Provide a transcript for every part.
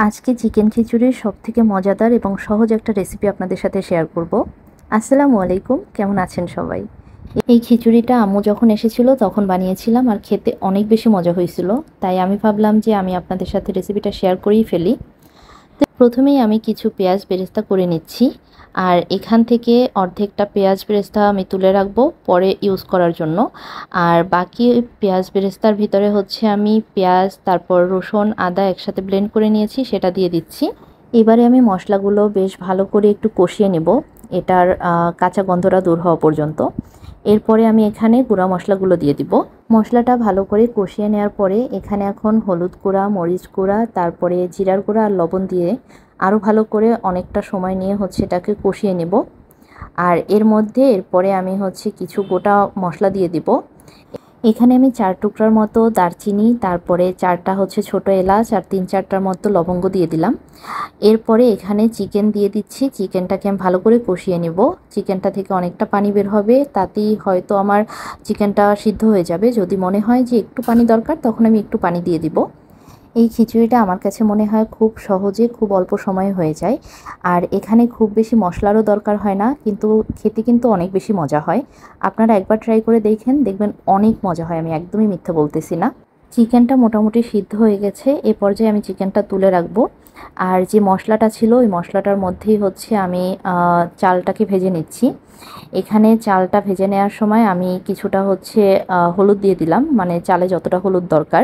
আজকে চিকেন খিচুড়ির সবথেকে মজাদার এবং সহজ একটা রেসিপি আপনাদের সাথে শেয়ার করব। আসসালামু আলাইকুম, কেমন আছেন সবাই? এই খিচুড়িটা আম্মু যখন এসেছিল তখন বানিয়েছিলাম আর খেতে অনেক বেশি মজা হয়েছিল। তাই আমি ভাবলাম যে আমি আপনাদের সাথে রেসিপিটা শেয়ার করেই ফেলি। তো প্রথমেই আমি কিছু পেঁয়াজ বেরেস্তা করে নিচ্ছি। আর এখান থেকে অর্ধেকটা পেঁয়াজ বেরেস্তা আমি তুলে রাখবো পরে ইউজ করার জন্য। আর বাকি পেঁয়াজ বেরেস্তার ভিতরে হচ্ছে আমি পেঁয়াজ, তারপর রসুন, আদা একসাথে ব্লেন্ড করে নিয়েছি, সেটা দিয়ে দিচ্ছি। এবারে আমি মশলাগুলো বেশ ভালো করে একটু কষিয়ে নেব, এটার কাঁচা গন্ধটা দূর হওয়া পর্যন্ত। এরপরে আমি এখানে গুঁড়া মশলাগুলো দিয়ে দিব। মশলাটা ভালো করে কষিয়ে নেওয়ার পরে এখানে এখন হলুদ গুঁড়া, মরিচ গুঁড়া, তারপরে জিরার গুঁড়া আর লবণ দিয়ে আরও ভালো করে অনেকটা সময় নিয়ে হচ্ছে এটাকে কষিয়ে নেব। আর এর মধ্যে এরপরে আমি হচ্ছে কিছু গোটা মশলা দিয়ে দিব। এখানে আমি 4 টুকরার মতো দারচিনি, তারপরে 4টা হচ্ছে ছোট এলাচ আর 3-4টার মতো লবঙ্গ দিয়ে দিলাম। এরপরে এখানে চিকেন দিয়ে দিচ্ছি। চিকেনটাকে আমি ভালো করে কষিয়ে নেব। চিকেনটা থেকে অনেকটা পানি বের হবে, তাতেই হয়তো আমার চিকেনটা সিদ্ধ হয়ে যাবে। যদি মনে হয় যে একটু পানি দরকার তখন আমি একটু পানি দিয়ে দিব। এই খিচুড়িটা আমার কাছে মনে হয় খুব সহজে, খুব অল্প সময়ে হয়ে যায়। আর এখানে খুব বেশি মশলারও দরকার হয় না, কিন্তু খেতে কিন্তু অনেক বেশি মজা হয়। আপনারা একবার ট্রাই করে দেখবেন, অনেক মজা হয়, আমি একদমই মিথ্যা বলতেছি না। চিকেনটা মোটামুটি সিদ্ধ হয়ে গেছে, এ পর্যায়ে আমি চিকেনটা তুলে রাখবো। আর যে মশলাটা ছিল ওই মশলাটার মধ্যেই হচ্ছে আমি চালটাকে ভেজে নিচ্ছি। এখানে চালটা ভেজে নেওয়ার সময় আমি কিছুটা হচ্ছে হলুদ দিয়ে দিলাম, মানে চালে যতটা হলুদ দরকার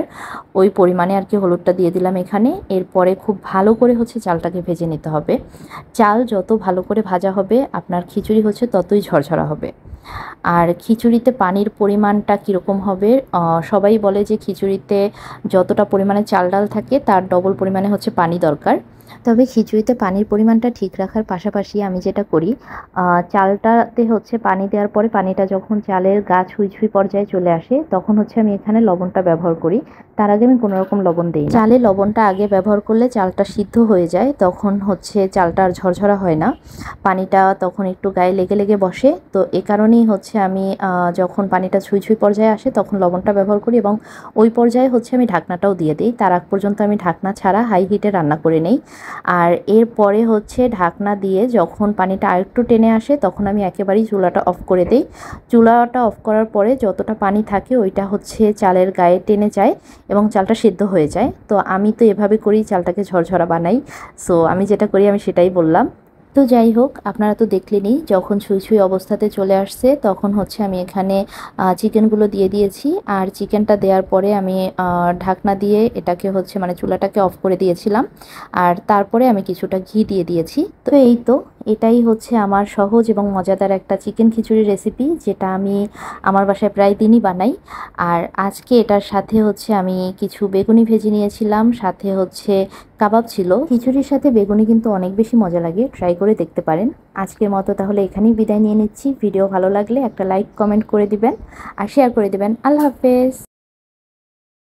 ওই পরিমাণে আর কি হলুদটা দিয়ে দিলাম এখানে। এরপরে খুব ভালো করে হচ্ছে চালটাকে ভেজে নিতে হবে। চাল যত ভালো করে ভাজা হবে আপনার খিচুড়ি হচ্ছে ততই ঝরঝরা হবে। আর খিচুড়িতে পানির পরিমাণটা কীরকম হবে, সবাই বলে যে খিচুড়িতে যতটা পরিমাণে চাল ডাল থাকে তার ডবল পরিমাণে হচ্ছে পানি দরকার। তবে খিচুড়িতে পানির পরিমাণটা ঠিক রাখার পাশাপাশি আমি যেটা করি, চালটাতে হচ্ছে পানি দেওয়ার পরে পানিটা যখন চালের গা ছুঁই ছুঁই পর্যায়ে চলে আসে তখন হচ্ছে আমি এখানে লবণটা ব্যবহার করি। তার আগে আমি কোনো রকম লবণ দিই না। চালে লবণটা আগে ব্যবহার করলে চালটা সিদ্ধ হয়ে যায়, তখন হচ্ছে চালটা আর ঝরঝরা হয় না, পানিটা তখন একটু গায়ে লেগে লেগে বসে। তো এ কারণেই হচ্ছে আমি যখন পানিটা ছুঁই ছুঁই পর্যায়ে আসে তখন লবণটা ব্যবহার করি এবং ওই পর্যায়ে হচ্ছে আমি ঢাকনাটাও দিয়ে দিই। তার আগ পর্যন্ত আমি ঢাকনা ছাড়া হাই হিটে রান্না করে নেই। আর এরপরে হচ্ছে ঢাকনা দিয়ে যখন পানিটা আরেকটু টেনে আসে তখন আমি একেবারেই চুলাটা অফ করে দিই। চুলাটা অফ করার পরে যতটা পানি থাকে ওইটা হচ্ছে চালের গায়ে টেনে যায় এবং চালটা সিদ্ধ হয়ে যায়। তো আমি তো এভাবে করেই চালটাকে ঝরঝরা বানাই। সো আমি যেটা করি আমি সেটাই বললাম। তো যাই হোক, আপনারা তো দেখলেনই, যখন ছুঁই ছুঁই অবস্থাতে চলে আসছে তখন হচ্ছে আমি এখানে চিকেনগুলো দিয়ে দিয়েছি। আর চিকেনটা দেওয়ার পরে আমি ঢাকনা দিয়ে এটাকে হচ্ছে মানে চুলাটাকে অফ করে দিয়েছিলাম। আর তারপরে আমি কিছুটা ঘি দিয়ে দিয়েছি। তো এই তো, এটাই হচ্ছে আমার সহজ এবং মজাদার একটা চিকেন খিচুড়ি রেসিপি, যেটা আমি আমার বাসায় প্রায় দিনই বানাই। আর আজকে এটার সাথে হচ্ছে আমি কিছু বেগুনি ভেজে নিয়েছিলাম, সাথে হচ্ছে কাবাব ছিল। খিচুড়ির সাথে বেগুনি কিন্তু অনেক বেশি মজা লাগে, ট্রাই করে দেখতে পারেন। আজকের মতো তাহলে এখানেই বিদায় নিয়ে নিচ্ছি। ভিডিও ভালো লাগলে একটা লাইক, কমেন্ট করে দিবেন আর শেয়ার করে দিবেন। আল্লাহ হাফেজ।